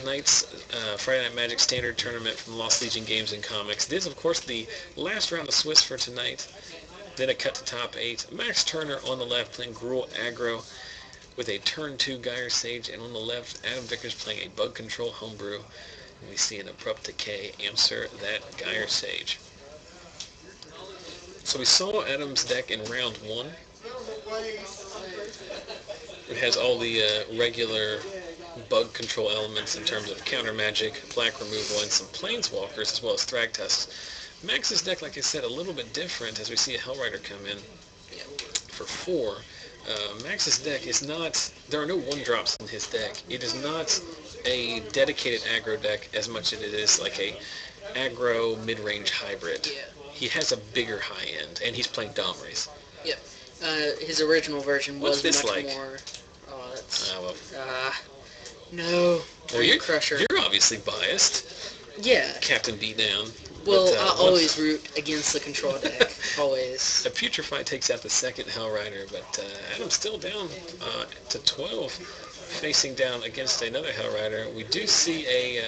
tonight's Friday Night Magic Standard Tournament from Lost Legion Games and Comics. This is, of course, the last round of Swiss for tonight. Then a cut to top 8. Max Turner on the left playing Gruul Aggro with a turn 2 Gyre Sage, and on the left, Adam Vickers playing a Bug Control Homebrew. And we see an Abrupt Decay answer that Gyre Sage. So we saw Adam's deck in round 1. It has all the regular bug control elements in terms of counter magic, black removal, and some planeswalkers, as well as Thragtusk. Max's deck, like I said, a little bit different as we see a Hellrider come in for 4. Max's deck is not, there are no 1-drops in his deck. It is not a dedicated aggro deck as much as it is like a aggro mid-range hybrid. Yeah. He has a bigger high end, and he's playing Domries. Yep. His original version was this much like? more... Oh, that's... Well, no. well, you're Crusher. You're obviously biased. Yeah. Captain Beatdown. Well, I always root against the control deck. Always. The Putrefy takes out the second Hellrider, but Adam's still down to 12, facing down against another Hellrider. We do see a...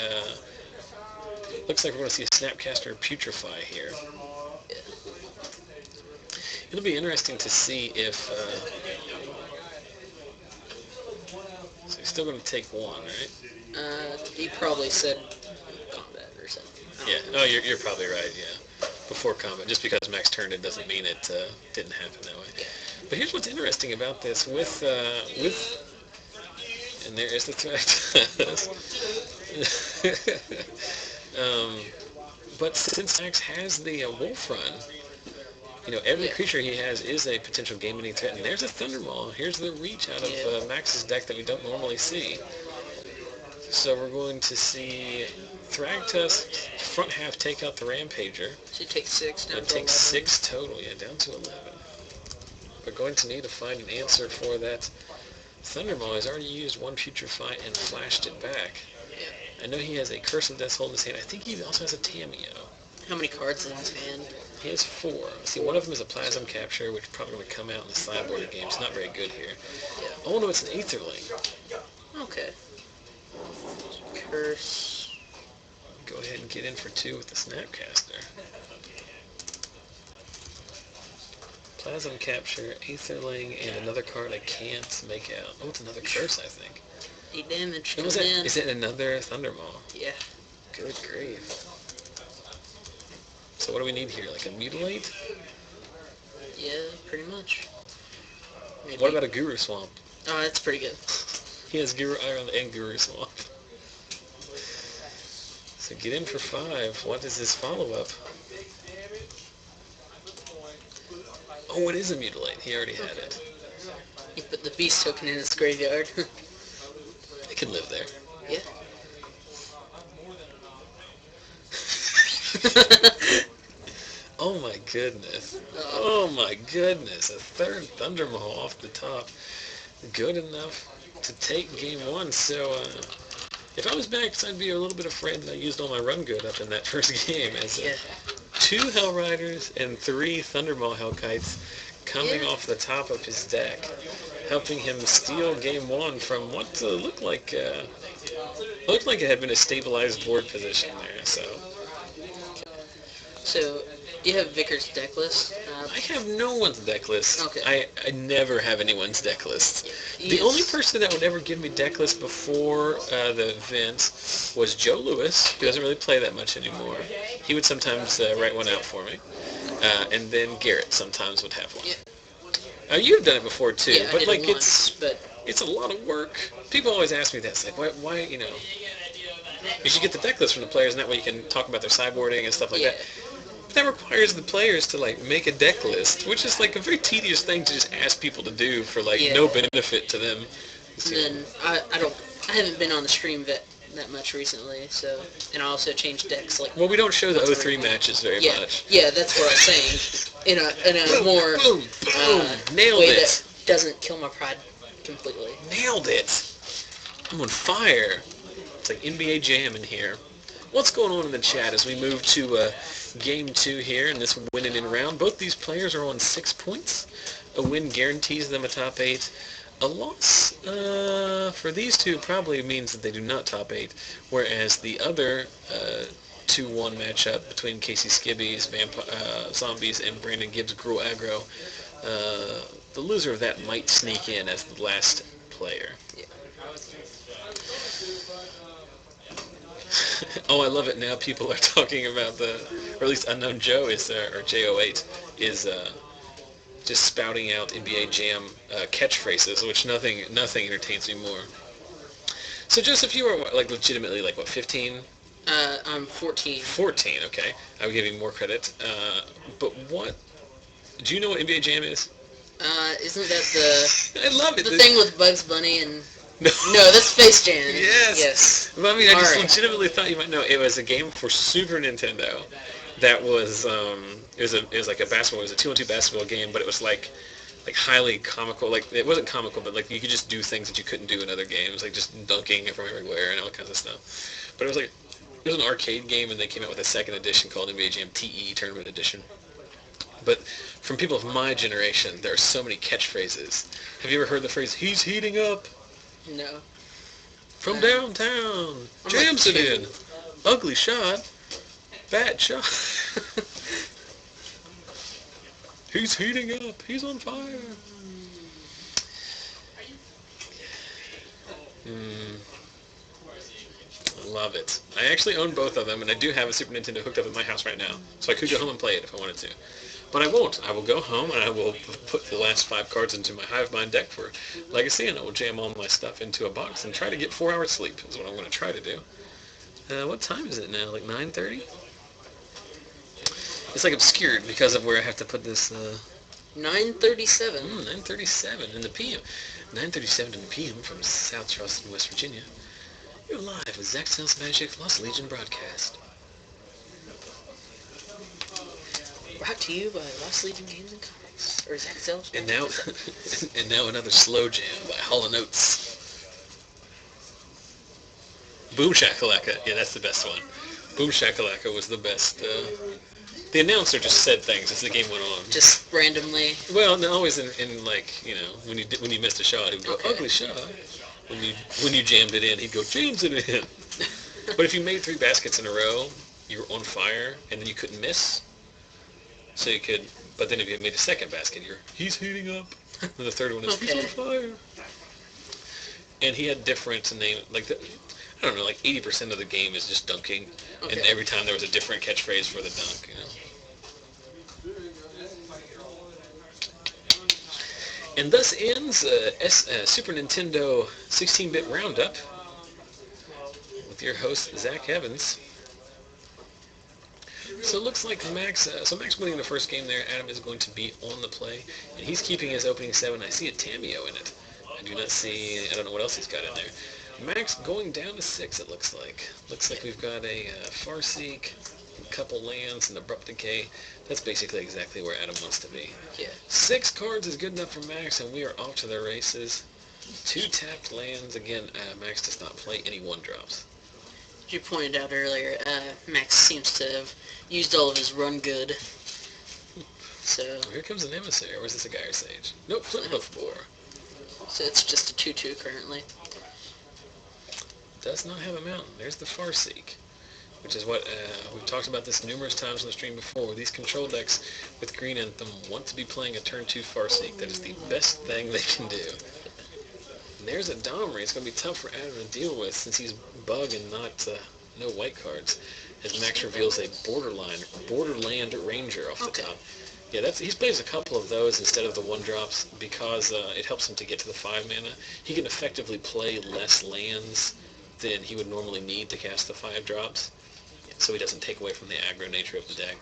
looks like we're going to see a Snapcaster Putrefy here. Yeah. It'll be interesting to see if... so he's still going to take 1, right? He probably said combat or something. Yeah. Oh, you're probably right. Yeah. Before combat, just because Max turned it doesn't mean it didn't happen that way. Yeah. But here's what's interesting about this with and there is the threat. But since Max has the Wolf Run, you know, every creature he has is a potential game-ending threat. And there's a Thundermaw. Here's the reach out of Max's deck that we don't normally see. So we're going to see Thragtusk front half take out the Rampager. So you take 6 down to 11. It takes 6 total, yeah, down to 11. We're going to need to find an answer for that. Thundermaw has already used 1 Putrefy and flashed it back. Yeah. I know he has a Curse of Death hold in his hand. I think he also has a Tameo. How many cards in his hand? He has 4. See, one of them is a Plasm Capture, which is probably going to come out in the sideboard game. It's not very good here. Yeah. Oh, no, it's an Aetherling. Okay. Curse. Go ahead and get in for 2 with the Snapcaster. Plasm Capture, Aetherling, and another card I can't make out. Oh, it's another Curse, I think. 8 damage Was coming in. Is it another Thundermaw? Yeah. Good grief. So what do we need here? Like a Mutilate? Yeah, pretty much. Maybe. What about a Guru Swamp? Oh, that's pretty good. He has Guru Iron and Guru Swamp. So get in for 5. What is his follow-up? Oh, it is a Mutilate. He already had it. He put the Beast token in his graveyard. It can live there. Yeah. Oh my goodness. Oh my goodness. A third Thundermaw off the top. Good enough to take game 1. So, if I was Max, I'd be a little bit afraid that I used all my run good up in that first game. As 2 Hellriders and 3 Thundermaw Hellkites coming off the top of his deck, helping him steal game 1 from what looked like it had been a stabilized board position there. So, do you have Vickers' deck list? I have no one's deck list. Okay. I never have anyone's deck list. The only person that would ever give me deck list before the event was Joe Lewis, who doesn't really play that much anymore. He would sometimes write one out for me. And then Garrett sometimes would have one. Yeah. You've done it before too, Yeah, but I did it once, it's a lot of work. People always ask me that. It's like, why, you know, you should get the deck list from the players, and that way you can talk about their sideboarding and stuff like that. That requires the players to like make a deck list, which is like a very tedious thing to just ask people to do for like no benefit to them. And then I haven't been on the stream that much recently, so, and I also changed decks like. Well, we don't show the 03 matches very much. Yeah, that's what I'm saying. In a more Nailed way it. that doesn't kill my pride completely. Nailed it. I'm on fire. It's like NBA Jam in here. What's going on in the chat as we move to Game 2 here in this win and in round? Both these players are on 6 points. A win guarantees them a top 8. A loss for these two probably means that they do not top 8, whereas the other 2-1 matchup between Casey Skibby's Zombies and Brandon Gibbs' Gruul Aggro, the loser of that might sneak in as the last player. Yeah. Oh, I love it now. People are talking about or at least Unknown Joe is, or J08 is just spouting out NBA Jam catchphrases, which nothing entertains me more. So, Joseph, you are like legitimately like what, 15? I'm 14. 14, okay. I would give you more credit. But what? Do you know what NBA Jam is? Isn't that I love it. the thing with Bugs Bunny and... No. No, that's Space Jam. Yes. Well, I mean, I just Alright. legitimately thought you might know. It was a game for Super Nintendo that was it was like a basketball. It was a 2-on-2 basketball game, but it was like highly comical. Like, it wasn't comical, but like you could just do things that you couldn't do in other games, like just dunking from everywhere and all kinds of stuff. But it was an arcade game, and they came out with a second edition called NBA Jam TE Tournament Edition. But from people of my generation, there are so many catchphrases. Have you ever heard the phrase "He's heating up"? No. From downtown, jams it in, ugly shot, bad shot. He's heating up, he's on fire. Love it. I actually own both of them, and I do have a Super Nintendo hooked up at my house right now, so I could go home and play it if I wanted to. But I won't. I will go home, and I will put the last 5 cards into my Hive Mind deck for Legacy, and I will jam all my stuff into a box and try to get 4 hours sleep, is what I'm going to try to do. What time is it now? Like 9:30? It's like obscured because of where I have to put this... 9:37. 9:37 in the PM. 9:37 in the PM from South Charleston, West Virginia. You're live with Zach Sells Magic Lost Legion broadcast. Brought to you by Lost Legion Games and Comics. Or Zach Sells. And now, and now another slow jam by Hall & Oates. Boom Shakalaka. Yeah, that's the best one. Boom Shakalaka was the best. The announcer just said things as the game went on. Just randomly. Well, no, always in like, when you missed a shot, he'd go, ugly shot. When you jammed it in, he'd go, jams it in. But if you made 3 baskets in a row, you were on fire, and then you couldn't miss. So you could, but then if you made a second basket, he's heating up. And the third one is, he's on fire. And he had different name, like I don't know, like 80% of the game is just dunking, and every time there was a different catchphrase for the dunk, And thus ends Super Nintendo 16-bit roundup with your host Zach Evans. So it looks like Maxx winning the first game there. Adam is going to be on the play, and he's keeping his opening 7. I see a Tameo in it. I don't know what else he's got in there. Maxx going down to 6, it looks like. Looks like we've got a Farseek, a couple lands, and Abrupt Decay. That's basically exactly where Adam wants to be. Yeah. 6 cards is good enough for Maxx, and we are off to the races. 2 tapped lands. Again, Maxx does not play any 1-drops. As you pointed out earlier, Maxx seems to have used all of his run good. So. Here comes an Emissary. Or is this a Gyre Sage? Nope, Flipmuth Boar. So it's just a 2/2 currently. Does not have a mountain. There's the Farseek, which is what we've talked about this numerous times on the stream before. These control decks with Green Anthem want to be playing a turn 2 Farseek. That is the best thing they can do. And there's a Domri. It's going to be tough for Adam to deal with since he's bug and not no white cards. As Maxx reveals a Borderland Ranger off the top. Yeah, he plays a couple of those instead of the 1-drops because it helps him to get to the 5 mana. He can effectively play less lands than he would normally need to cast the 5-drops, so he doesn't take away from the aggro nature of the deck.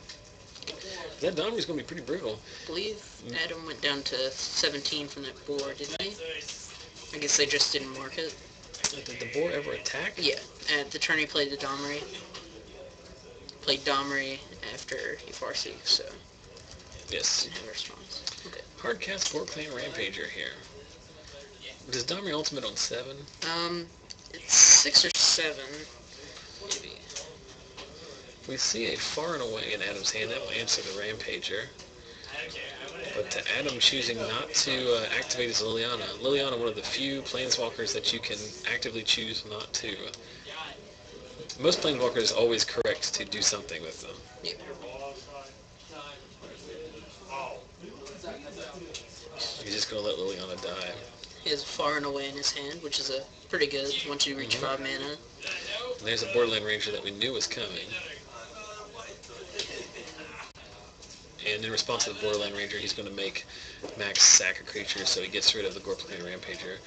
That Domri's going to be pretty brutal. I believe Adam went down to 17 from that board, didn't he? I guess they just didn't mark it. Did the boar ever attack? Yeah, at the turn he played the Domri. Played Domri after he Farseek, so... Yes. No response. Okay. Hardcast Board-Clan Rampager here. Does Domri ultimate on 7? It's 6 or 7, maybe. We see a Far and Away in Adam's hand. That will answer the Rampager. But to Adam choosing not to activate his Liliana. Liliana, one of the few planeswalkers that you can actively choose not to. Most planeswalkers are always correct to do something with them. Yeah. You're just going to let Liliana die. He has Far and Away in his hand, which is a pretty good once you reach 5 mana. And there's a Borderland Ranger that we knew was coming. And in response to the Borderland Ranger, he's going to make Maxx sack a creature so he gets rid of the Gorplane Rampager.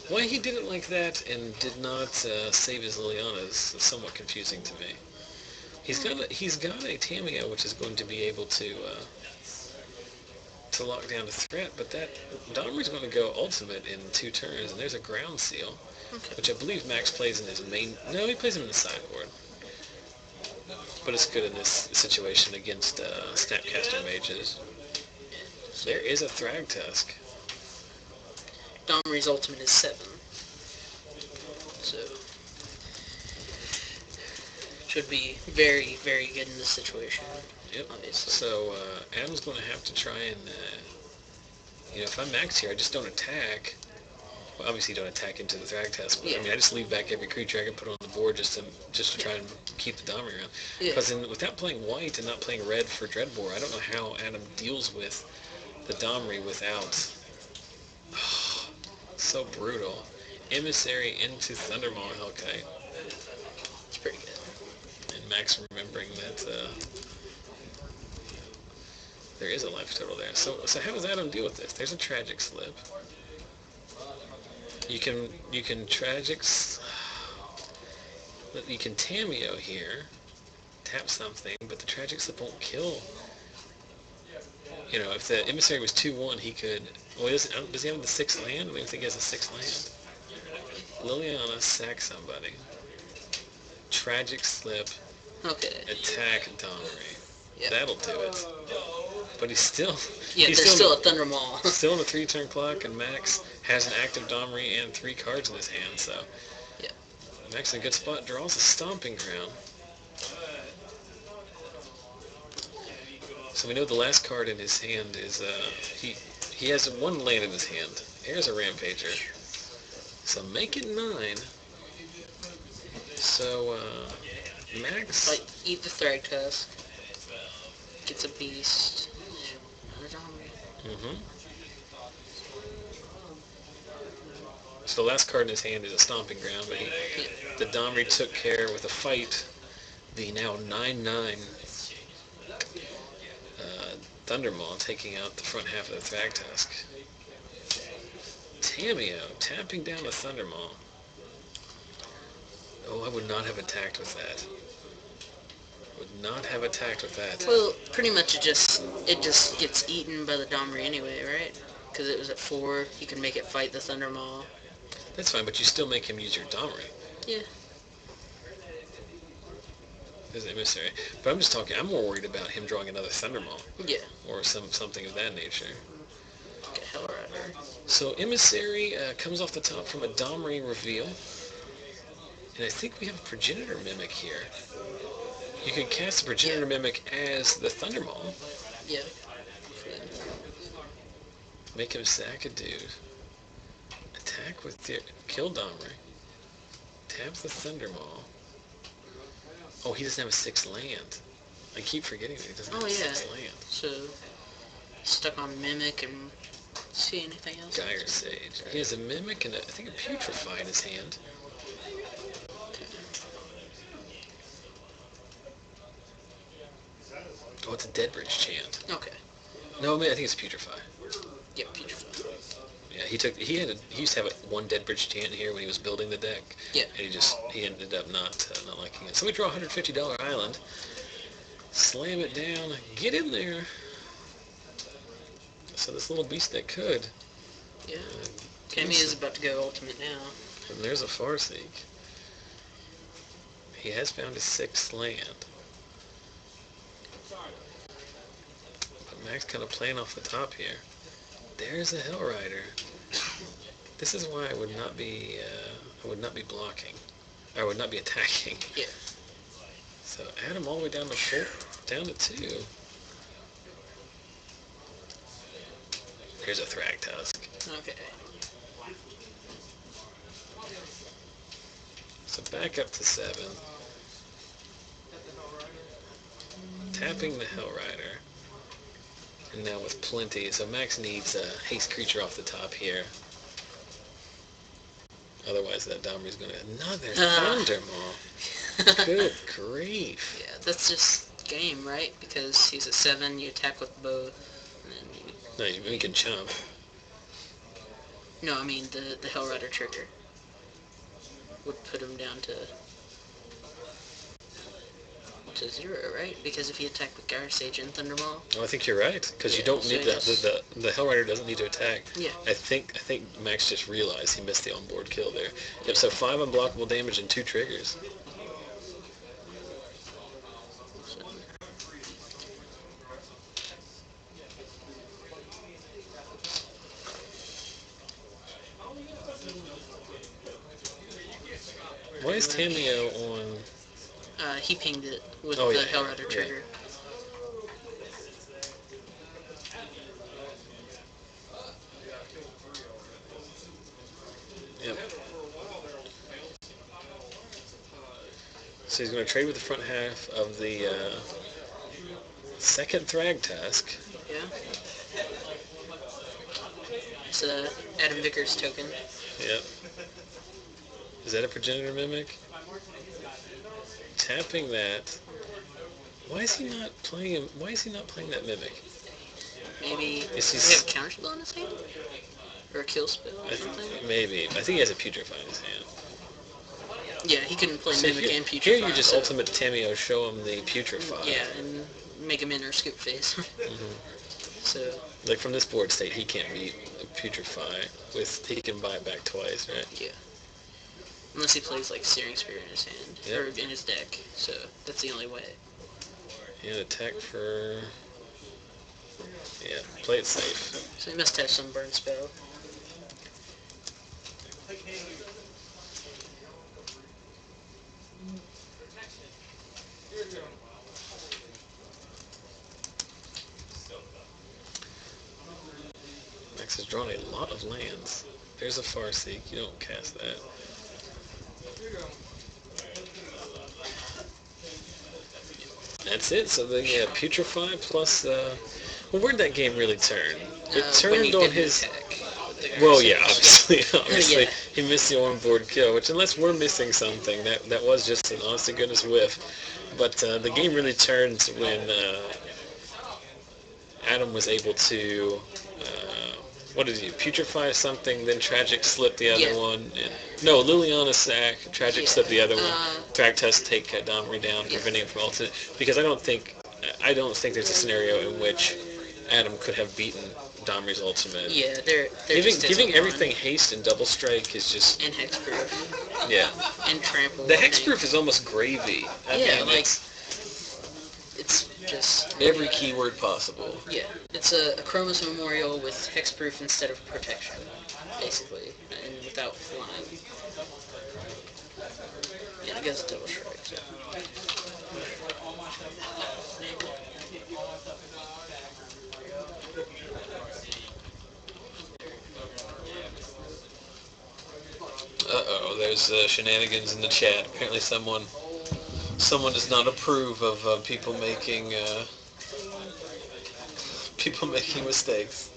Why he did it like that and did not save his Liliana is somewhat confusing to me. He's got a Tamiyo which is going to be able to lock down a threat, but that Domri's going to go ultimate in 2 turns, and there's a Ground Seal, which I believe Maxx plays in his main. No, he plays him in the sideboard. But it's good in this situation against Snapcaster Mages. There is a Thragtusk. Domri's ultimate is 7. So, should be very, very good in this situation. Yep. Obviously. So, Adam's going to have to try and, if I'm Maxx here, I just don't attack. Well, obviously, don't attack into the Thragtusk, but I just leave back every creature I can put on the board just to try and keep the Domri around. Because without playing white and not playing red for Dreadbore, I don't know how Adam deals with the Domri without. So brutal. Emissary into Thundermaw Hellkite. It's pretty good. And Maxx remembering that there is a life total there. So how does Adam deal with this? There's a Tragic Slip. You can Tamiyo here, tap something, but the Tragic Slip won't kill. If the Emissary was 2/1, he could. Well, does he have the 6th land? I don't think he has a 6th land. Liliana, sack somebody. Tragic Slip. Okay. Attack Domri. Yep. That'll do it. But he's still. Yeah, there's still a Thundermaw. Still on a 3-turn clock, and Maxx has an active Domri and 3 cards in his hand, so. Yeah. Maxx in a good spot. Draws a Stomping Ground. So we know the last card in his hand is he has 1 land in his hand. Here's a Rampager. So make it 9. So Maxx eat the Thragtusk. Gets a beast. So the last card in his hand is a Stomping Ground, but the Domri took care with a fight. The now 9/9 Thundermaw taking out the front half of the Thragtusk. Tamiyo tapping down the Thundermaw. Oh, I would not have attacked with that. Would not have attacked with that. Well, pretty much it just gets eaten by the Domri anyway, right? Because it was at 4, you can make it fight the Thundermaw. That's fine, but you still make him use your Domri. Yeah. There's an Emissary. But I'm more worried about him drawing another Thundermaw. Yeah. Or something of that nature. Like a Hellrider. So Emissary comes off the top from a Domri reveal. And I think we have a Progenitor Mimic here. You can cast the Progenitor Mimic as the Thundermaw. Yeah. Make him sack a dude. Attack with the kill Domri. Tap the Thundermaw. Oh, he doesn't have a 6th land. I keep forgetting that he doesn't have a 6th land. So, stuck on Mimic and see anything else? Gyre Sage. He has a Mimic and I think a Putrefy in his hand. Oh, it's a Deadbridge chant. Okay. No, I think it's Putrefy. Yeah, Putrefy. Yeah, he used to have 1 Deadbridge chant here when he was building the deck. Yeah. And he ended up not liking it. So we draw a $150 island. Slam it down. Get in there. So this little beast that could. Yeah. Cammy is about to go ultimate now. And there's a Farseek. He has found his 6th land. But Maxx kind of playing off the top here. There's a Hellrider. This is why I would not be blocking. I would not be attacking. Yeah. So Adam all the way down to 4, down to 2. Here's a Thragtusk. Okay. So back up to 7. Tapping the Hellrider. And now with plenty, so Maxx needs a haste creature off the top here. Otherwise that Domri's going to... Another Thundermaw. Good grief. Yeah, that's just game, right? Because he's at 7, you attack with both, and then you... No, you can chump. No, I mean the Hellrider trigger would put him down to 0, right? Because if he attacked with Gyre Sage and Thundermaw... Oh, I think you're right, because you don't need the Hellrider doesn't need to attack. Yeah. I think Maxx just realized he missed the onboard kill there. Yep, so 5 unblockable damage and 2 triggers. Why is Tamiyo on... he pinged it with the Hellrider trigger. Yep. So he's going to trade with the front half of the second Thragtusk. Yeah. It's a Adam Vickers token. Yep. Is that a Progenitor Mimic? Tapping that. Why is he not playing that Mimic? Maybe does he have a counter spell in his hand? Or a kill spell or something? Maybe. I think he has a Putrefy in his hand. Yeah, he couldn't play Mimic and Putrefy. Here you just ultimate Tamiyo, show him the Putrefy. Yeah, and make him enter Scoop Phase. So... Like from this board state, he can't beat a Putrefy. He can buy it back twice, right? Yeah. Unless he plays like Searing Spirit in his hand. Yep. Or in his deck. So that's the only way. And attack for... Yeah, play it safe. So he must have some burn spell. Maxx has drawn a lot of lands. There's a Farseek. You don't cast that. That's it. So then, yeah, Putrefy plus... well, where'd that game really turn? It turned on his... Well, yeah, obviously. Yeah. He missed the on-board kill, which unless we're missing something, that was just an honest-to-goodness whiff. But the game really turned when Adam was able to... what did he do? Putrefy something, then Tragic slip the other one. No, Liliana sack, Tragic slip the other one. Thragtusk take Domri down, preventing him from ultimate. Because I don't think there's a scenario in which Adam could have beaten Domri's ultimate. Yeah, they're giving everything haste and double strike is just... And hexproof. Yeah. And trample. The hexproof is almost gravy. I mean, it's just... Every keyword possible. Yeah, it's a Chroma's Memorial with hexproof instead of protection, basically, and without flying. Yeah, it goes double strike, so... Uh-oh, there's shenanigans in the chat. Apparently someone does not approve of people making mistakes.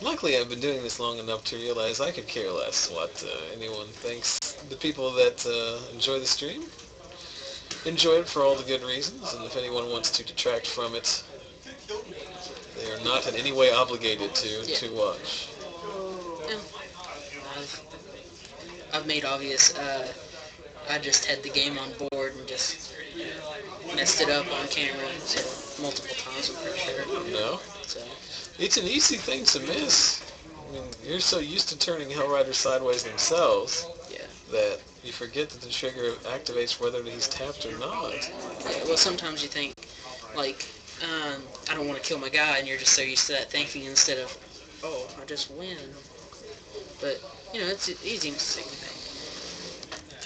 Luckily, I've been doing this long enough to realize I could care less what anyone thinks. The people that enjoy the stream enjoy it for all the good reasons, and if anyone wants to detract from it, they are not in any way obligated to watch. Yeah. I've made obvious, I just had the game on board and just messed it up on camera multiple times, I'm pretty sure. No? So. It's an easy thing to miss. I mean, you're so used to turning Hellriders sideways themselves that you forget that the trigger activates whether he's tapped or not. Yeah, well, sometimes you think, like, I don't want to kill my guy, and you're just so used to that thinking instead of, oh, I just win. But, you know, it's an easy mistake to make.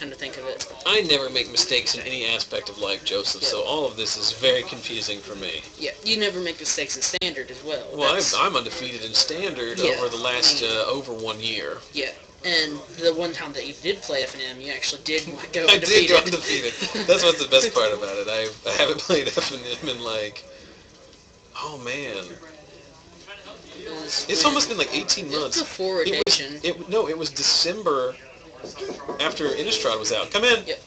kind of think of it. I never make mistakes in any aspect of life, Joseph, so all of this is very confusing for me. Yeah, you never make mistakes in Standard as well. Well, I'm undefeated in Standard over the last over 1 year. Yeah, and the one time that you did play FNM, you actually did go undefeated. I did go undefeated. That's what's the best part about it. I haven't played FNM in like, oh man. It's almost been like 18 months. It's a full rotation. It was December after Innistrad was out. Come in. Yep.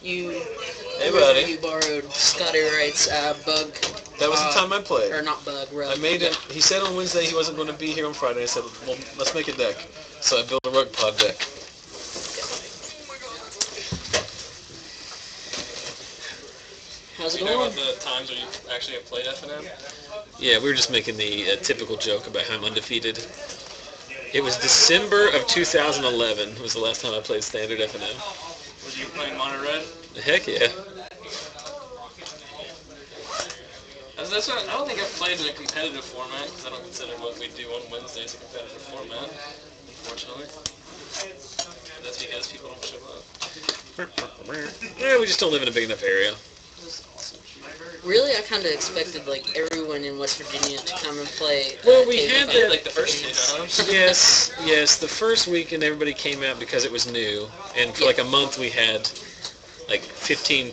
Hey, buddy. You borrowed Scotty Wright's Bug. That was the time I played. Or not Bug, Rug. I made it. He said on Wednesday he wasn't going to be here on Friday. I said, well, let's make a deck. So I built a Rug Pod deck. How's it Do you going? know about the times when you actually have played FNM? Yeah, we were just making the typical joke about how I'm undefeated. It was December of 2011 was the last time I played Standard FNM. Was you playing Mono Red? Heck yeah. That's what, I don't think I've played in a competitive format, because I don't consider what we do on Wednesdays a competitive format, unfortunately. That's because people don't show up. Yeah, we just don't live in a big enough area. Really, I kind of expected like everyone in West Virginia to come and play. Well, we had that like the first 2 times. Yes. The first weekend everybody came out because it was new, and for like a month we had like 15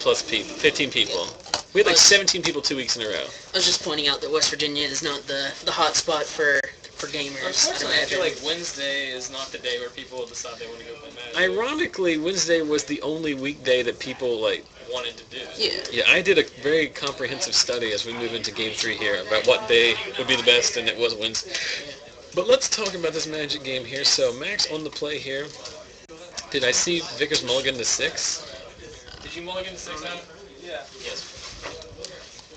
people. We had like 17 people 2 weeks in a row. I was just pointing out that West Virginia is not the hot spot for gamers. Unfortunately, I feel like Wednesday is not the day where people decide they want to go play Magic. Ironically, Wednesday was the only weekday that people like wanted to do. Yeah. Yeah, I did a very comprehensive study as we move into Game 3 here about what day would be the best, and it was Wednesday. But let's talk about this Magic game here. So, Max on the play here. Did I see Vickers mulligan to 6? Did you mulligan to 6 out? Yeah. Yes.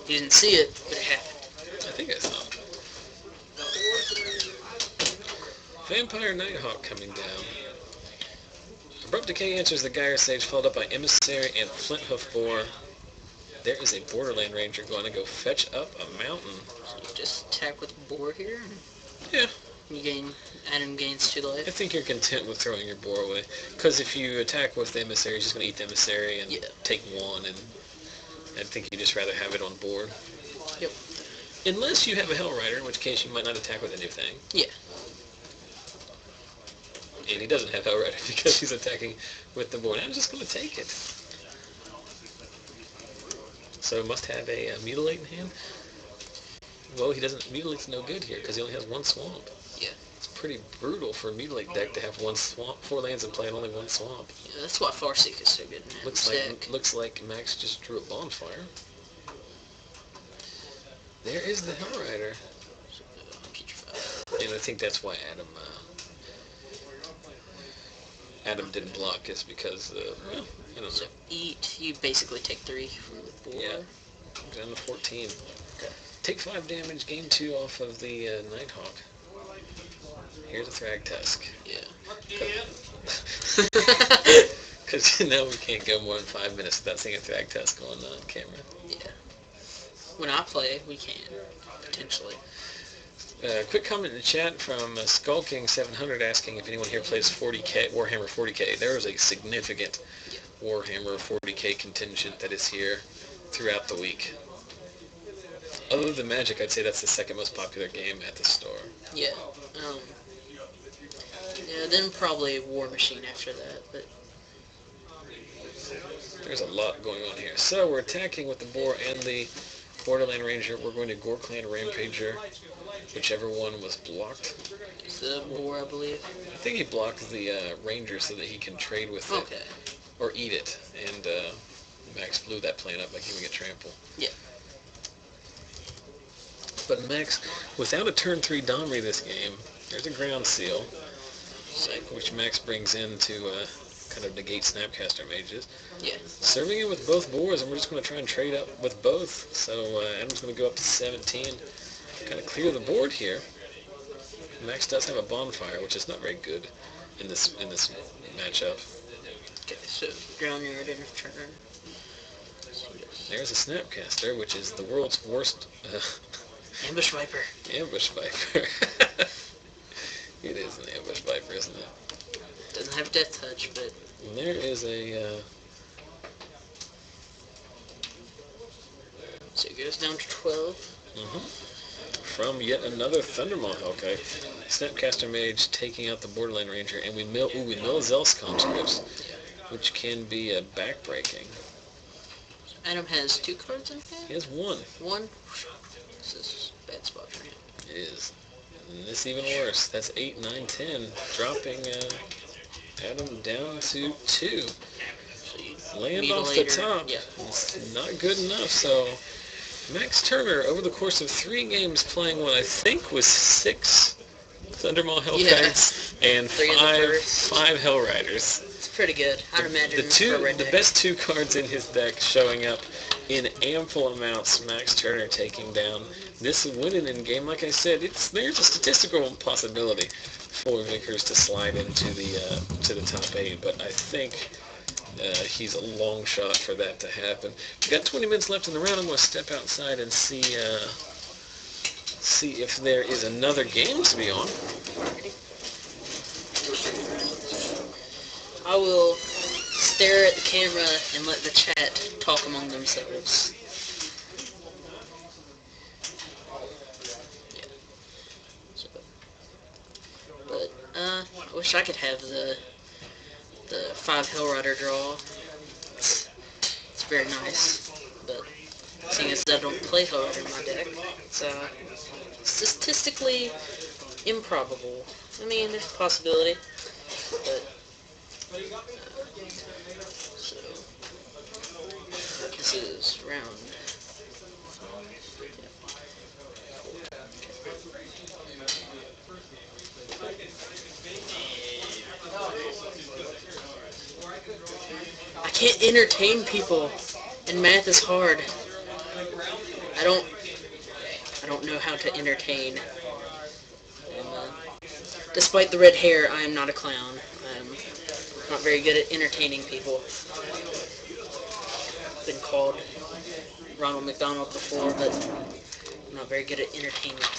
You didn't see it, but it happened. I think I saw it. Vampire Nighthawk coming down. Abrupt Decay answers the Gyre Sage, followed up by Emissary and Flinthoof Boar. There is a Borderland Ranger going to go fetch up a mountain. So you just attack with Boar here? Yeah. You gain, Adam gains 2 life? I think you're content with throwing your Boar away. Because if you attack with the Emissary, you're just going to eat the Emissary and take 1, and I think you'd just rather have it on board. Yep. Unless you have a Hell Rider, in which case you might not attack with anything. Yeah. And he doesn't have Hell Rider because he's attacking with the board. I'm just going to take it. So must have a Mutilate in hand. Well, he doesn't. Mutilate's no good here because he only has 1 swamp. Yeah. It's pretty brutal for a Mutilate deck to have 1 swamp, 4 lands and play and only 1 swamp. Yeah, that's why Farseek is so good in that Looks like Max just drew a Bonfire. There is the Hell Rider. And I think that's why Adam didn't block, is because, I don't know. So you basically take 3 from the board. Yeah, down to 14. Okay. Take 5 damage, gain 2 off of the Nighthawk. Here's a Thragtusk. Yeah. Because now we can't go more than 5 minutes without seeing a Thragtusk on camera. Yeah. When I play, we can, potentially. Quick comment in the chat from Skulking700 asking if anyone here plays 40k, Warhammer 40k. There is a significant Warhammer 40k contingent that is here throughout the week. Other than Magic, I'd say that's the second most popular game at the store. Yeah. Then probably War Machine after that, but... There's a lot going on here. So we're attacking with the Boar and the Borderland Ranger. We're going to Gorkland Rampager, whichever one was blocked. It's the Boar, I believe. I think he blocked the Ranger so that he can trade with it. Or eat it. And Max blew that plan up by giving it trample. Yeah. But Max, without a turn 3 Domri this game, there's a Ground Seal, which Max brings in to kind of negate Snapcaster Mages. Yeah. Serving it with both boars, and we're just going to try and trade up with both. So Adam's going to go up to 17, kind of clear the board here. Max does have a Bonfire, which is not very good in this matchup. Okay, so Ground Yard in turn. There's a Snapcaster, which is the world's worst... Ambush Viper. Ambush Viper. It is an Ambush Viper, isn't it? Doesn't have Death Touch, but... And there is a... So it goes down to 12. From yet another Thundermaw Hellkite. Snapcaster Mage taking out the Borderline Ranger, and we mill Zel's conscripts, which can be backbreaking. Adam has 2 cards in hand? He has 1. 1? This is a bad spot for him. It is. And this even worse. That's 8, 9, 10, dropping Adam down to 2. So Land off the top. Yeah. It's not good enough, so Max Turner, over the course of 3 games, playing what I think was 6 Thundermaw Hellkites and 5 Hellriders. It's pretty good. I'd imagine The best 2 cards in his deck showing up in ample amounts. Max Turner taking down this winning in game. Like I said, there's a statistical possibility for Vickers to slide into the top 8, but I think he's a long shot for that to happen. We've got 20 minutes left in the round. I'm going to step outside and see if there is another game to be on. I will stare at the camera and let the chat talk among themselves. Yeah. So, but I wish I could have the 5 Hellrider draw. It's very nice, but seeing as I don't play Hellrider in my deck, it's statistically improbable. I mean, there's a possibility, but so this is round. I can't entertain people, and math is hard. I don't know how to entertain. And, despite the red hair, I am not a clown. I'm not very good at entertaining people. Been called Ronald McDonald before, but I'm not very good at entertainment.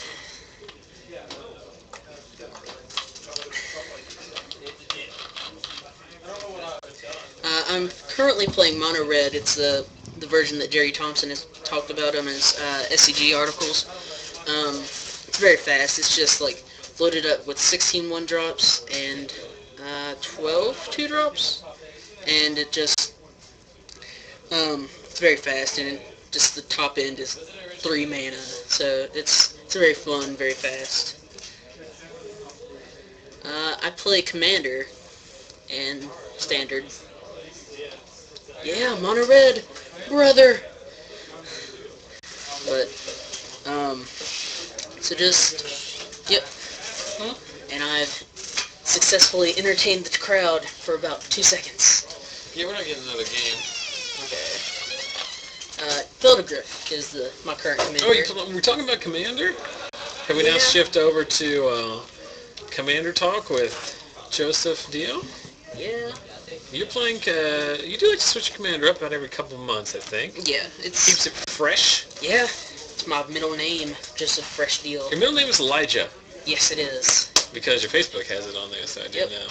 I'm currently playing Mono Red. It's the version that Jerry Thompson has talked about in his SCG articles. It's very fast. It's just like loaded up with 16 1-drops and 12 2-drops, and it just it's very fast, and just the top end is 3 mana, so it's very fun, very fast. I play Commander and Standard. Yeah, Mono Red, brother. But so just yep. And I've successfully entertained the crowd for about 2 seconds. Yeah, we're not getting another game. Okay. Feldegriff is my current commander. Oh, we're talking about Commander? Have we now shift over to Commander Talk with Joseph Dio? Yeah. You're playing, you do like to switch your commander up about every couple of months, I think. Yeah, Keeps it fresh. Yeah, it's my middle name, just a fresh deal. Your middle name is Elijah. Yes, it is. Because your Facebook has it on there, so I do know.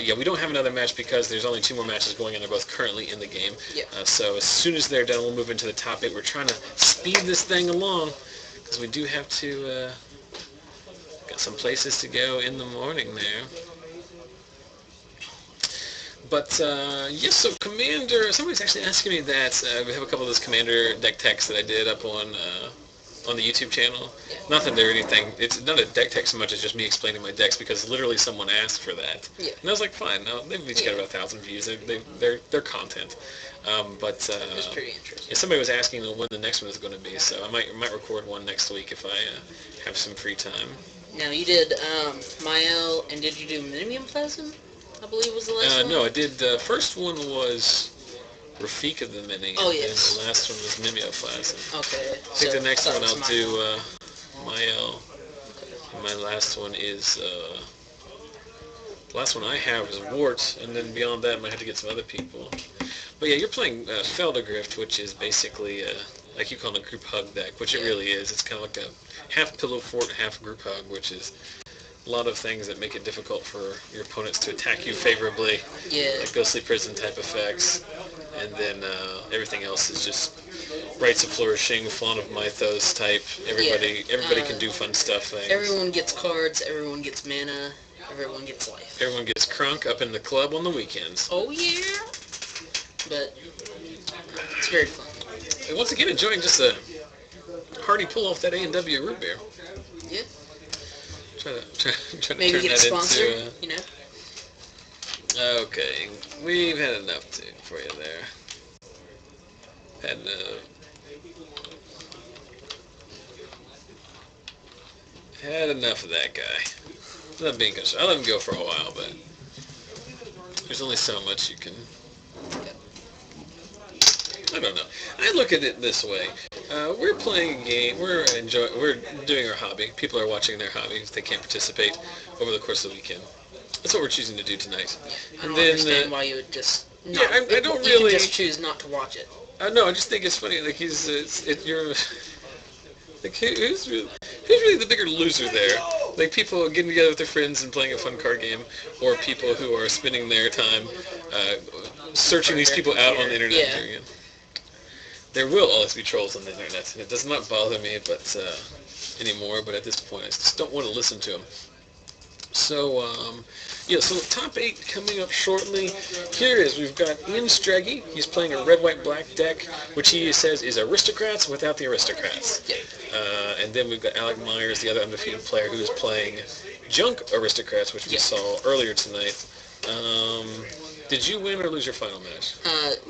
Yeah, we don't have another match because there's only 2 more matches going on. They're both currently in the game. Yep. So as soon as they're done, we'll move into the top 8. We're trying to speed this thing along because we do have to, got some places to go in the morning there. But, yes, so Commander, somebody's actually asking me that. We have a couple of those Commander deck techs that I did up on the YouTube channel. Yeah. Not that they're anything, it's not a deck tech so much as just me explaining my decks because literally someone asked for that. Yeah. And I was like, fine, no, they've each got about 1,000 views. They're content. But It's pretty interesting. yeah, somebody was asking when the next one is going to be, so I might record one next week if I have some free time. Now, you did Mael, and did you do Minium Plasm? I believe was the last one? No, I did. The first one was Rafika the Mini. Oh, yes. And the last one was Mimeoplasm. Okay. I think the next one I'll Mael. do Mael. And my last one is, the last one I have is Wart, and then beyond that I might have to get some other people. But yeah, you're playing Feldegrift, which is basically, like you call it, a group hug deck, which it really is. It's kind of like a half pillow fort, half group hug, which is a lot of things that make it difficult for your opponents to attack you favorably, Yeah. like ghostly prison type effects, and then everything else is just rites of flourishing, fawn of mythos type. Everybody can do fun stuff things. Everyone gets cards, everyone gets mana, everyone gets life. Everyone gets crunk up in the club on the weekends. Oh yeah! But it's very fun. And once again, enjoying just a hearty pull off that A&W root beer. Yeah. Try to Maybe turn get a that sponsor, into. you know? Okay, we've had enough for you there. Had enough of that guy. Not being concerned. I let him go for a while, but there's only so much you can. I don't know. I look at it this way. We're playing a game. We're doing our hobby. People are watching their hobby if they can't participate over the course of the weekend. That's what we're choosing to do tonight. I don't understand why you would just. Yeah, I don't you really. can just choose not to watch it. No, I just think it's funny. Like you're. Like who's really the bigger loser there? Like people getting together with their friends and playing a fun card game, or people who are spending their time searching these people out on the internet. Yeah. There will always be trolls on the internet, and it does not bother me, anymore. But at this point, I just don't want to listen to them. So, so top 8 coming up shortly. Here it is. We've got Ian Streggy. He's playing a red, white, black deck, which he says is aristocrats without the aristocrats. Yeah. And then we've got Alec Myers, the other undefeated player, who's playing junk aristocrats, which we saw earlier tonight. Did you win or lose your final match?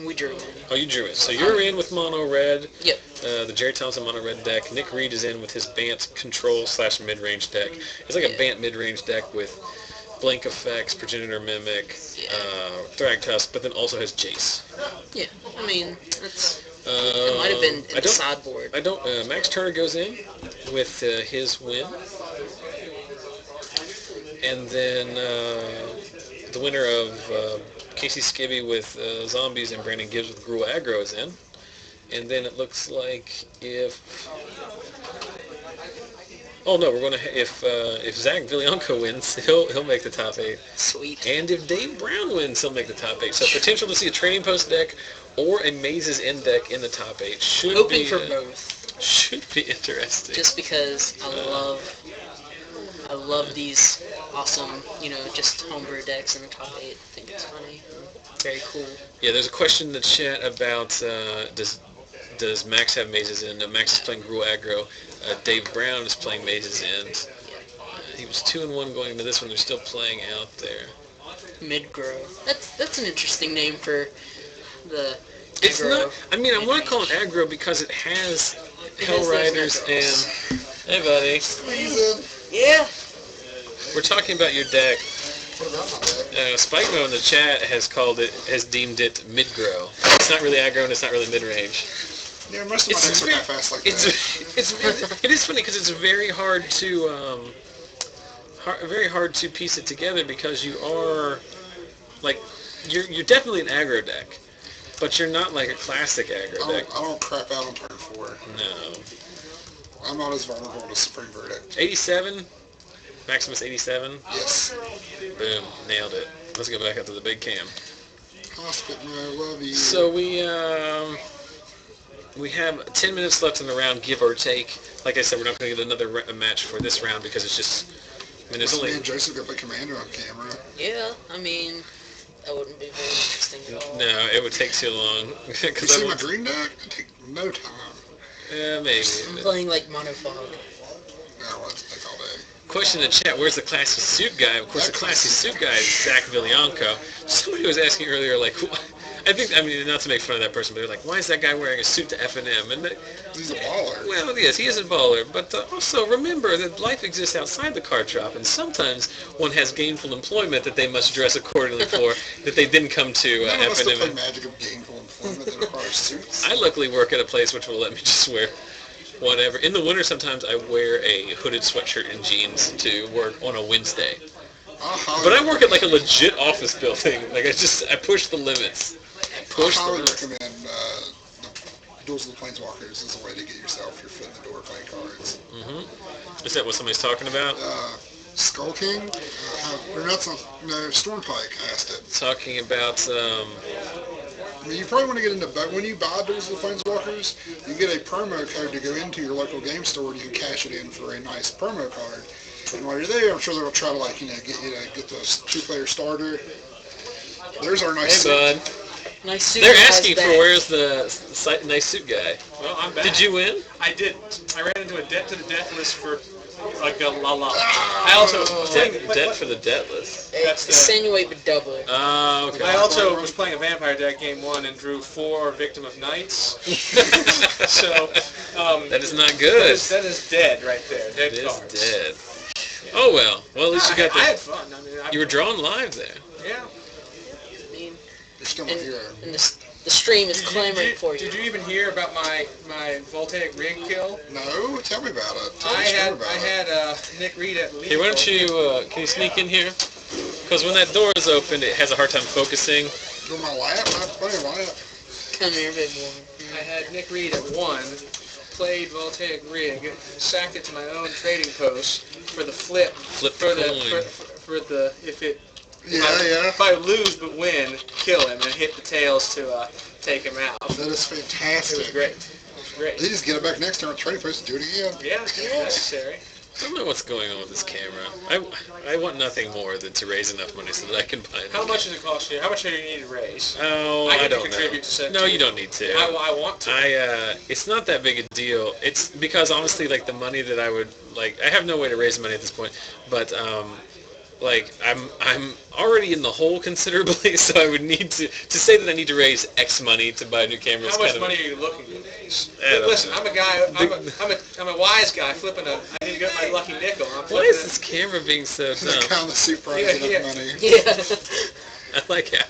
We drew in. Oh, you drew in. So you're in with mono red. Yep. The Jerry Thompson mono red deck. Nick Reed is in with his Bant control / mid-range deck. It's like a Bant mid-range deck with Blink Effects, Progenitor Mimic, Thragtusk, but then also has Jace. Yeah, I mean, it might have been in the sideboard. Max Turner goes in with his win. And then the winner of Casey Skibby with Zombies and Brandon Gibbs with Gruul Aggro is in. And then it looks like if Zach Villanco wins, he'll make the top 8. Sweet. And if Dave Brown wins, he'll make the top 8. So potential to see a Trading Post deck or a Mazes End deck in the top 8 should hoping for both. Should be interesting. Just because I love these awesome, just homebrew decks in the top 8. I think it's funny. Very cool. Yeah, there's a question in the chat about does Max have Mazes End? Max is playing Gruul Aggro. Dave Brown is playing Mazes End. He was 2-1 going into this one. They're still playing out there. Mid-grow. That's an interesting name for the It's aggro. not. I mean, I want to call it aggro because it has Hell Riders and. Hey, buddy. Yeah. We're talking about your deck. What about my deck? Spikemo in the chat has deemed it mid-grow. It's not really aggro and it's not really mid-range. Yeah, most of my decks are kind of fast like that. It is funny because it's very hard to piece it together because you are like you're definitely an aggro deck, but you're not like a classic aggro deck. I don't crap out on turn 4. No. I'm not as vulnerable to Supreme Verdict. 87, Maximus 87. Yes. Boom, nailed it. Let's go back up to the big cam. I'll spit my love you. So we have 10 minutes left in the round, give or take. Like I said, we're not going to get another match for this round because it's just. I mean, there's only. Me and Joseph got the commander on camera. Yeah, I mean, that wouldn't be very interesting at all. No, it would take too long. You see my dream deck? It'd take no time. Yeah, maybe. I'm playing like Monofog. No, I'll take all day. Question in the chat, where's the classy suit guy? Of course, the classy suit guy is Zach Villanco. Somebody was asking earlier, like, I mean, not to make fun of that person, but they're like, why is that guy wearing a suit to FNM? And he's a baller. Well, yes, he is a baller, but also remember that life exists outside the card shop, and sometimes one has gainful employment that they must dress accordingly for, that they didn't come to None of us FNM. play Magic of gainful employment that requires suits. I luckily work at a place which will let me just wear whatever. In the winter, sometimes I wear a hooded sweatshirt and jeans to work on a Wednesday. But I work at like a legit office building. Like I push the limits. I highly recommend Duels of the Planeswalkers as a way to get yourself your foot in the door playing cards. Mm-hmm. Is that what somebody's talking about? Skull King? Or not, no, Stormpike asked it. Talking about, I mean, you probably want to get into, but when you buy Duels of the Planeswalkers, you get a promo code to go into your local game store and you can cash it in for a nice promo card. And while you're there, I'm sure they'll try to, like, get you to get the 2-player starter. There's our nice son. Nice suit. They're asking for where's the nice suit guy. Well, I'm back. Did you win? I didn't. I ran into a debt to the death list for like a la. I also was playing Debt for the deatless. Insinuate but double. Oh, okay. I also was playing a vampire deck game 1 and drew 4 Victim of Nights. So that is not good. That is dead right there. Dead it cards. is dead. Oh well. Well, at least you got I had fun. I mean, you were drawing live there. Yeah. You're still my hero. And the stream is clamoring for you. Did you even hear about my voltaic rig kill? No, tell me about it. I had Nick Reed at least. Hey, why don't you, can you sneak in here? Because when that door is open, it has a hard time focusing. Go my lap? I have plenty of lap. Come here, big boy. I had Nick Reed at 1, played voltaic rig, sacked it to my own trading post for the flip. Flip for the coin. for the if I lose but win, kill him and hit the tails to take him out. That is fantastic. It was great. It was great. They just get it back next turn, trading post, and do it again. Yeah, it's necessary. I don't know what's going on with this camera. I want nothing more than to raise enough money so that I can buy it. How much does it cost you? How much do you need to raise? Oh, I don't contribute know. to set No, too. you don't need to. I want to. It's not that big a deal. It's because honestly, like the money that I would like, I have no way to raise money at this point. But like I'm already in the hole considerably, so I would need to say that I need to raise X money to buy a new camera. How much money are you looking to raise? I don't Listen, know. I'm a guy. I'm a wise guy flipping a. I need to get my lucky nickel. Why is this camera being so The dumb? count the suit price Yeah. money. Yeah. I like how,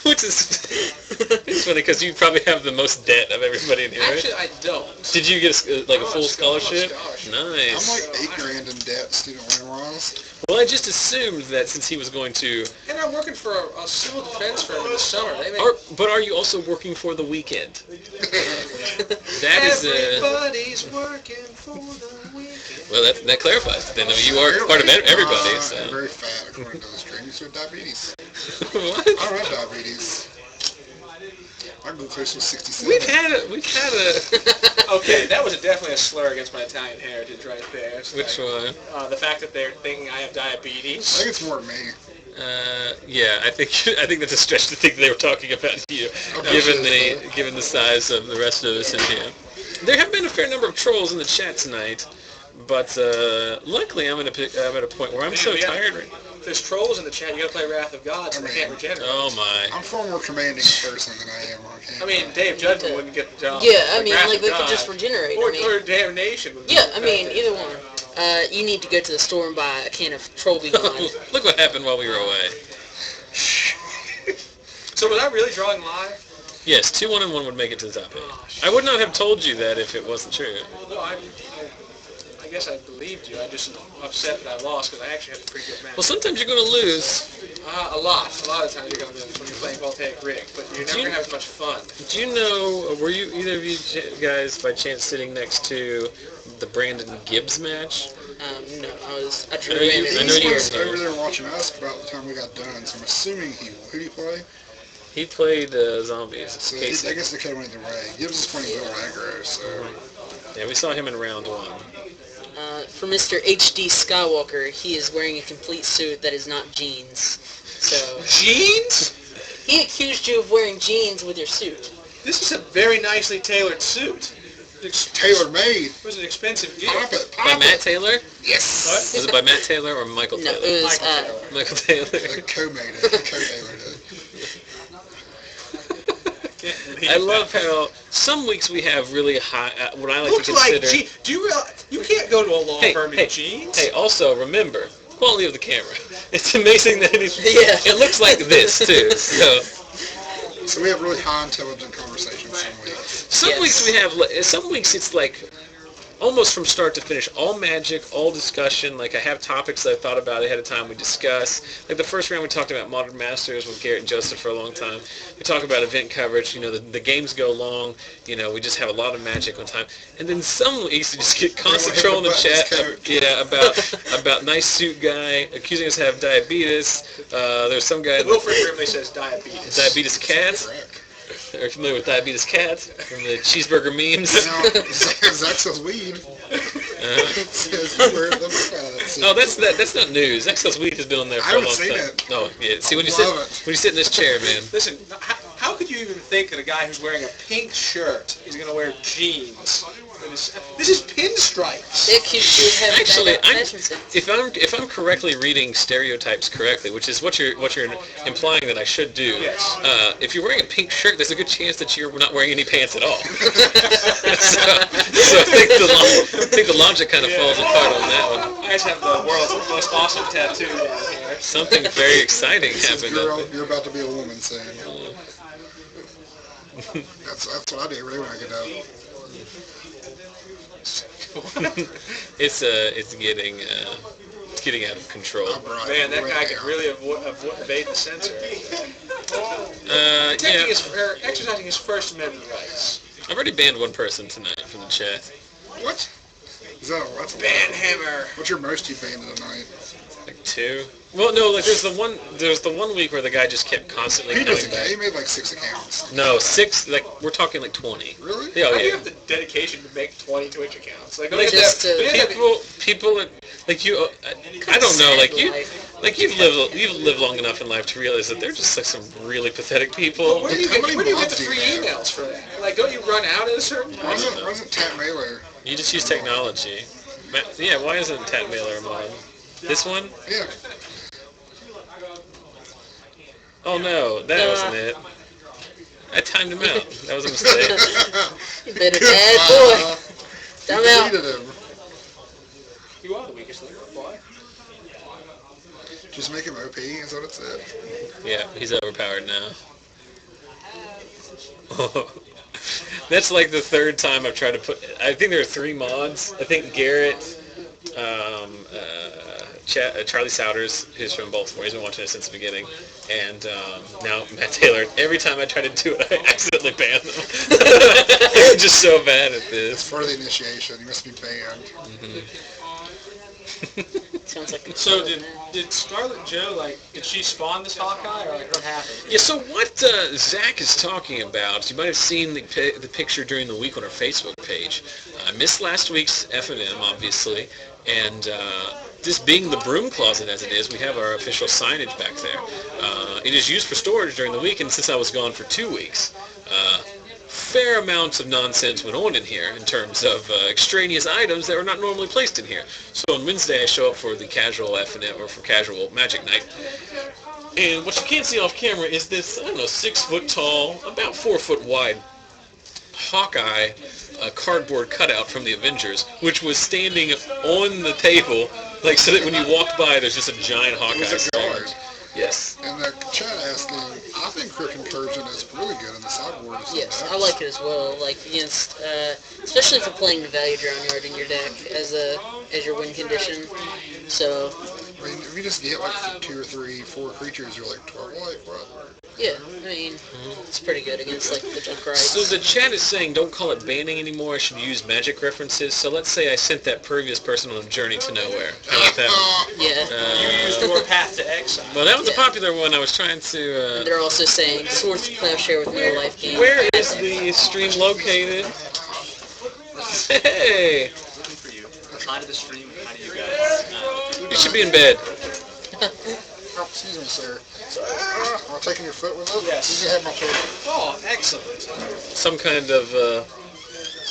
which is it's funny because you probably have the most debt of everybody in here. Right? Actually, I don't. Did you get like a full I'm scholarship? I'm Nice. like $8,000 in debt, student loan wise. Well, I just assumed that since he was going to. And I'm working for a civil defense firm in the summer. They make But are you also working for the weekend? That is everybody's working for the weekend. well, that clarifies. Then you are part of everybody. I'm So. very fat, according to the stream. You said diabetes. What? I don't have diabetes. My glucose was 67. We've had a. Okay, that was definitely a slur against my Italian heritage right there. It's Which like, one? the fact that they're thinking I have I diabetes. think it's more me. Yeah, I think that's a stretch to think they were talking about you, given the size of the rest of us in here. There have been a fair number of trolls in the chat tonight, but luckily I'm at a point where I'm so Yeah. tired. Right If there's trolls in the chat, you gotta play Wrath of God so they can't regenerate. Oh my! I'm far more commanding person than I am on camera. I mean, Dave Judgment wouldn't get the job. Yeah, I mean, Wrath like, of they God. could just regenerate. Or, I mean, or Damnation. Would yeah, I mean, either one. You need to go to the store and buy a can of Troll Beyond. Look what happened while we were away. So was I really drawing live? Yes, 2 1-1 would make it to the top 8. I would not have told you that if it wasn't true. Well, no, I guess I believed you. I'm just upset that I lost because I actually had a pretty good match. Well, sometimes you're going to lose. A lot of times you're going to lose when you're playing voltaic rig, but you're never going to have as much fun. Do you know? Were you either of you guys by chance sitting next to the Brandon Gibbs match? No, I drew I know you- in. I know you was were over there watching us about the time we got done, so I'm assuming he will. Who do you play? He played zombies. So Casey. I guess they could have went either way. Gibbs is playing Bill Aggro, so Yeah, we saw him in round 1. For Mr. HD Skywalker, he is wearing a complete suit that is not jeans. So Jeans? he accused you of wearing jeans with your suit. This is a very nicely tailored suit. It's tailor made. It was an expensive Pop gift. it, By pop Matt it. Taylor? Yes. What? Was it by Matt Taylor or Michael No, Taylor? it was, Michael Taylor. They co-made it. Co-tailored it. I love how some weeks we have really high, what I like Looks to like consider. do you realize you can't go to a law firm in jeans? Hey, also remember, quality of the camera. It's amazing that Yeah. it looks like this too. So So we have really high intelligent conversations some weeks. some Yes. weeks we have, some weeks it's like almost from start to finish, all magic, all discussion. Like, I have topics that I thought about ahead of time. We discuss. Like, the first round we talked about Modern Masters with Garrett and Joseph for a long time. We talk about event coverage. You know, the games go long. You know, we just have a lot of magic on time. And then some weeks you just get constant troll in the chat. About nice suit guy accusing us of having diabetes. There's some guy. Wilfred Brimley says diabetes. Diabetes cat. Are you familiar with Diabetes Cat from the cheeseburger memes? No, Zach sells weed. Oh, that's not news. Zach sells weed has been on there for a long time. I haven't seen it. No, yeah. See, when you sit in this chair, man. Listen, how could you even think that a guy who's wearing a pink shirt is going to wear jeans? This is pinstripes. They accuse you of having Actually, bad fashion sense. if I'm correctly reading stereotypes correctly, which is what you're implying that I should do. Yes. If you're wearing a pink shirt, there's a good chance that you're not wearing any pants at all. so I think the logic kind of falls apart on that one. I just have the world's most awesome tattoo down here. Something very exciting happened. You're about to be a woman, Sam. That's what I do really when I get out. It's getting out of control. Man, that guy could really evade the censor. Exercising his First Amendment rights. I've already banned one person tonight from the chat. What? That's Ban Hammer. What's your most you banned in a night? Like 2. Well, no, like there's the one week where the guy just kept constantly He coming back. He made like 6 accounts. No, 6. Like we're talking like 20. Really? Yeah, How do you yeah. have the dedication to make 20 Twitch accounts? Like, Like just people like you. I don't know. Like you've lived long enough in life to realize that they're just like some really pathetic people. Where do you How get many the mods do you free have? emails for that? Like, don't you run out at a certain point? Wasn't Tat Mailer? You just use technology. Yeah. Why isn't Tat Mailer a mod? This one? Yeah. Oh no, that wasn't it. I timed him out. That was a mistake. You been a bad boy. Time out. Deleted him. You are the weakest link. Why? Just make him OP, is what it said. Yeah, he's overpowered now. That's like the 3rd time I've tried to put. I think there are 3 mods. I think Garrett, Charlie Souders, who's from Baltimore, he's been watching it since the beginning, and now Matt Taylor. Every time I try to do it, I accidentally ban them. I'm just so bad at It's this. for the initiation. You must be banned. Sounds like a So plan. did Scarlet Joe, did she spawn this Hawkeye, or what happened? Yeah, so what Zach is talking about, you might have seen the picture during the week on our Facebook page. I missed last week's FNM, obviously, and this being the broom closet as it is, we have our official signage back there. It is used for storage during the week, and since I was gone for 2 weeks, fair amounts of nonsense went on in here in terms of extraneous items that were not normally placed in here. So on Wednesday I show up for the casual FNM, or for casual Magic Night, and what you can't see off camera is this, I don't know, 6 foot tall, about 4 foot wide Hawkeye cardboard cutout from the Avengers, which was standing on the table, like so that when you walked by there's just a giant Hawkeye. It was a standing. guard. Yes. And the chat asking, I think Crook Incursion is really good in the sideboard. Yes, I like it as well. Like against, especially for playing the value drown yard in your deck as your win condition. So. I mean, if you just get like 2 or 3, 4 creatures, you're like 12 life. What? Yeah, I mean, it's pretty good against like the Junkrites. So the chat is saying don't call it banning anymore, I should use magic references. So let's say I sent that previous person on a journey to nowhere. How about that one? Yeah. You used your Path to Exile. Well, that was a popular one. I was trying to... And they're also saying Swords to Plowshare with no life gain. Where is the stream located? Hey! Looking for you. Hi to the stream. Hi to you guys. You should be in bed. Oh, excuse me, sir. Am I taking your foot with it? Yes. You can have my foot. Oh, excellent. Some kind of...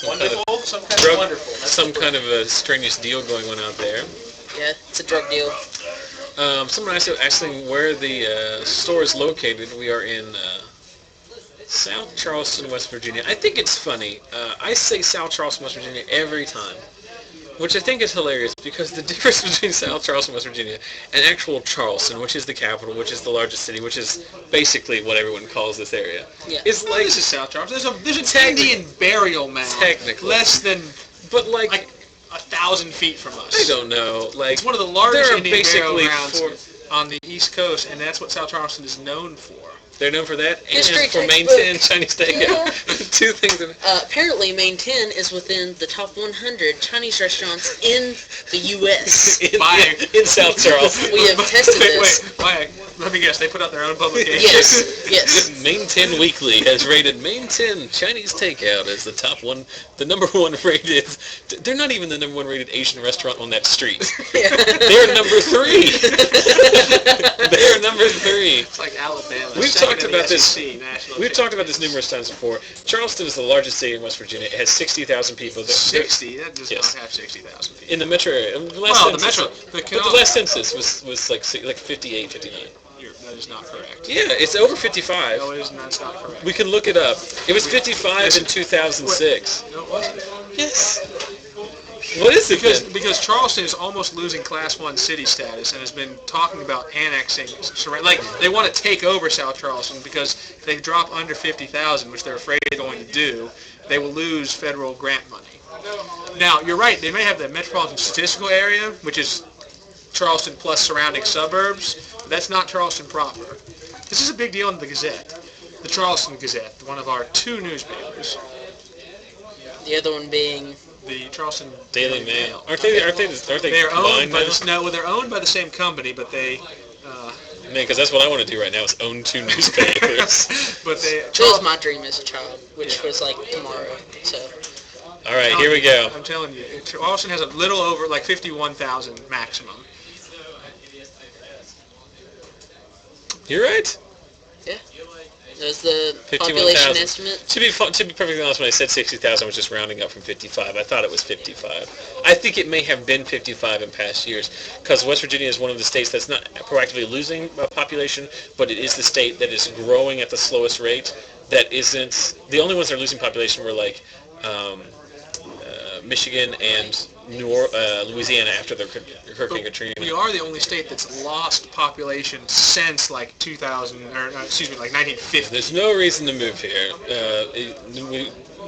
Wonderful. Some kind drug, of wonderful. That's some kind of a strenuous deal going on out there. Yeah, it's a drug deal. Someone asked asking where the store is located. We are in South Charleston, West Virginia. I think it's funny. I say South Charleston, West Virginia every time, which I think is hilarious because the difference between South Charleston, West Virginia, and actual Charleston, which is the capital, which is the largest city, which is basically what everyone calls this area, Yeah. is Well, like this is South Charleston. There's an Indian burial mound. Technically. Less than but like 1,000 feet from us. I don't know. Like, It's one of the largest there are Indian burial basically grounds on the East Coast, and that's what South Charleston is known for. They're known for that, and History for Main textbook. 10 Chinese takeout. Two things. Apparently, Main 10 is within the top 100 Chinese restaurants in the U.S. in South Charleston. We have tested this. Wait, let me guess. They put out their own publication. Yes. Main 10 Weekly has rated Main 10 Chinese takeout as the top one, the number one rated. They're not even the number one rated Asian restaurant on that street. Yeah. They're number 3. They're number 3. It's like Alabama. We've second talked in the about this. SEC, national We've talked about this numerous times before. Charleston is the largest city in West Virginia. It has 60,000 people. 60? That does Yes. not have 60,000 people. In the metro area. The Well, census, the metro. But the last census was like 58, 59. That is not correct. Yeah, it's over 55. No, it is not. That's not correct. We can look it up. It was 55 in 2006. No, it wasn't. Yes. What is it then? Because Charleston is almost losing Class 1 city status and has been talking about annexing. Like, they want to take over South Charleston because if they drop under 50,000, which they're afraid they're going to do, they will lose federal grant money. Now, you're right. They may have the metropolitan statistical area, which is Charleston plus surrounding suburbs, but that's not Charleston proper. This is a big deal in the Gazette, the Charleston Gazette, one of our 2 newspapers. The other one being... The Charleston Daily Mail. Aren't they They're combined owned by now? they're owned by the same company, but they. Man, because that's what I want to do right now is own 2 newspapers. But they. That was my dream as a child, which was like tomorrow. So All right, here we go. I'm telling you, Charleston has a little over like 51,000 maximum. You're right. there's the 51,000. population estimate. To be perfectly honest, when I said 60,000, I was just rounding up from 55. I thought it was 55. I think it may have been 55 in past years, because West Virginia is one of the states that's not proactively losing population, but it is the state that is growing at the slowest rate. That isn't the only ones that are losing population were like Michigan and Louisiana after the Hurricane Katrina. We are the only state that's lost population since like 2000, or excuse me, like 1950. There's no reason to move here.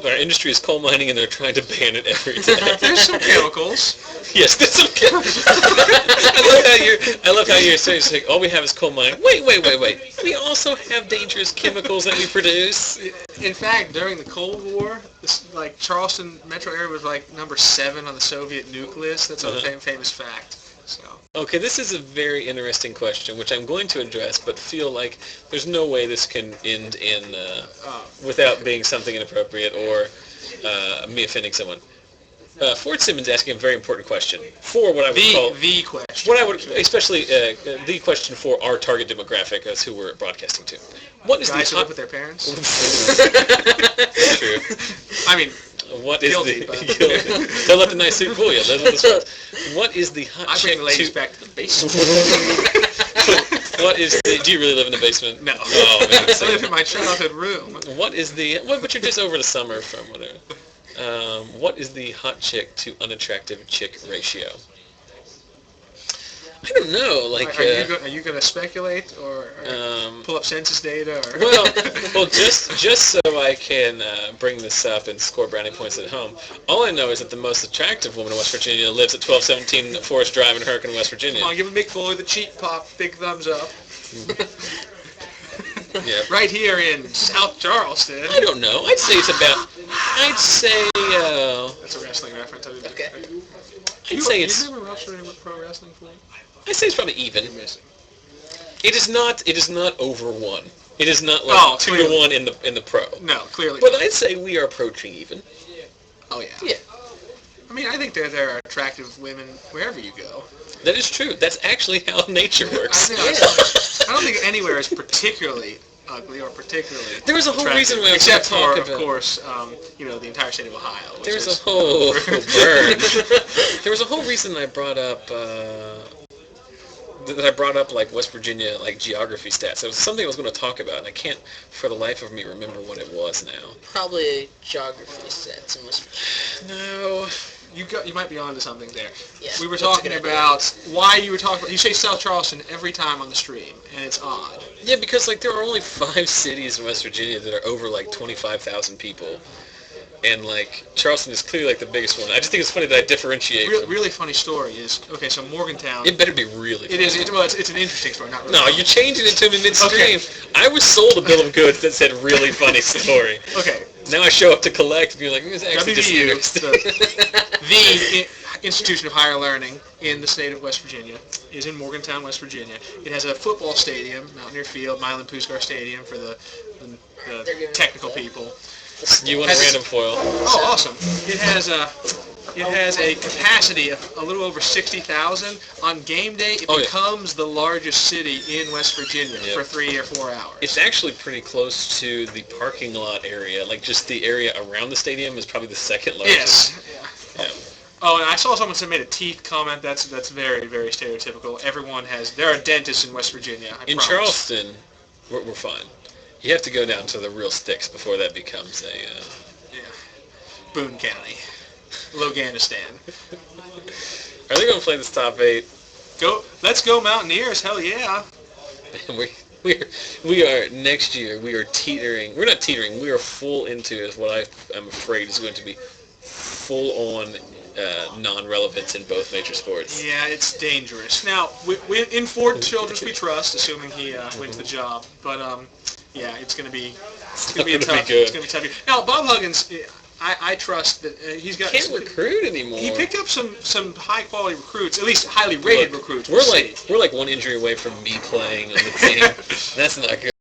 Our industry is coal mining, and they're trying to ban it every day. There's some chemicals. Yes, there's some chemicals. I love how you're saying, it's like, all we have is coal mining. Wait. We also have dangerous chemicals that we produce. In fact, during the Cold War, like Charleston metro area was like number 7 on the Soviet nucleus. That's a famous fact. So. Okay, this is a very interesting question, which I'm going to address, but feel like there's no way this can end in without being something inappropriate or me offending someone. Ford Simmons asking a very important question for what I would call the question. What I would especially the question for our target demographic as who we're broadcasting to. What is guys the who live with their parents? True. I mean, what is guilty, the but- don't let the nice suit fool you. Those are the stories. What is the hot I chick bring the ladies to? back to the basement. What is the? Do you really live in the basement? No. Oh man. I live in my childhood room. What is the? What? But you're just over the summer from whatever. What is the hot chick to unattractive chick ratio? I don't know. Like, Are you going to speculate or pull up census data? Or? well, just so I can bring this up and score brownie points at home. All I know is that the most attractive woman in West Virginia lives at 1217 Forest Drive in Hurricane, West Virginia. Come on, give Mick Foley the cheek pop, big thumbs up. Yeah. Right here in South Charleston. I don't know. I'd say it's about. I'd say. That's a wrestling reference. I didn't Okay. I'd say it's. You remember wrestling with pro wrestling for? I'd say it's probably even. You're missing. It is not. It is not over 1. It is not like 2 to 1 in the pro. No, clearly. But I'd say we are approaching even. Oh yeah. Yeah. I mean, I think there are attractive women wherever you go. That is true. That's actually how nature works. I don't think anywhere is particularly ugly or particularly There was a whole attractive, reason why I was except going to for, talk of about. course, the entire state of Ohio. Which There's is, a whole burn. There was a whole reason I brought up like West Virginia like geography stats. It was something I was going to talk about, and I can't for the life of me remember what it was now. Probably geography sets in West Virginia. No. You might be onto something there. Yeah, We were that's a talking good idea. about why you were talking about. You say South Charleston every time on the stream, and it's odd. Yeah, because like there are only 5 cities in West Virginia that are over like 25,000 people. and like Charleston is clearly like the biggest one. I just think it's funny that I differentiate. Really funny story is, okay, so Morgantown. It better be really. It is. It's an interesting story, not really. No, funny. you're changing it to me midstream. Okay. I was sold a bill of goods that said really funny story. Okay. Now I show up to collect and you're like, it's actually just WVU, interesting. the institution of higher learning in the state of West Virginia, is in Morgantown, West Virginia. It has a football stadium, Mountaineer Field, Milan Puskar Stadium for the technical people. You want a random foil? Oh, awesome! It has a capacity of a little over 60,000. On game day, it becomes the largest city in West Virginia for 3 or 4 hours. It's actually pretty close to the parking lot area. Like, just the area around the stadium is probably the second largest. Yes. Yeah. Oh, and I saw someone made a teeth comment. That's very, very stereotypical. Everyone has. There are dentists in West Virginia. I In promise. Charleston, we're fine. You have to go down to the real sticks before that becomes a... Boone County, Loganistan. Are they going to play this top 8? Let's go Mountaineers! Hell yeah! We are next year. We are teetering. We're not teetering. We are full into what I am afraid is going to be full on non-relevance in both major sports. Yeah, it's dangerous. Now, we in Ford Childress we trust, assuming he wins the job. But yeah, it's going to be tough. It's going to be tough. Now, Bob Huggins, I trust that he's got. Can't recruit anymore. He picked up some high quality recruits, at least highly rated recruits. We're like one injury away from me playing on the team. That's not good.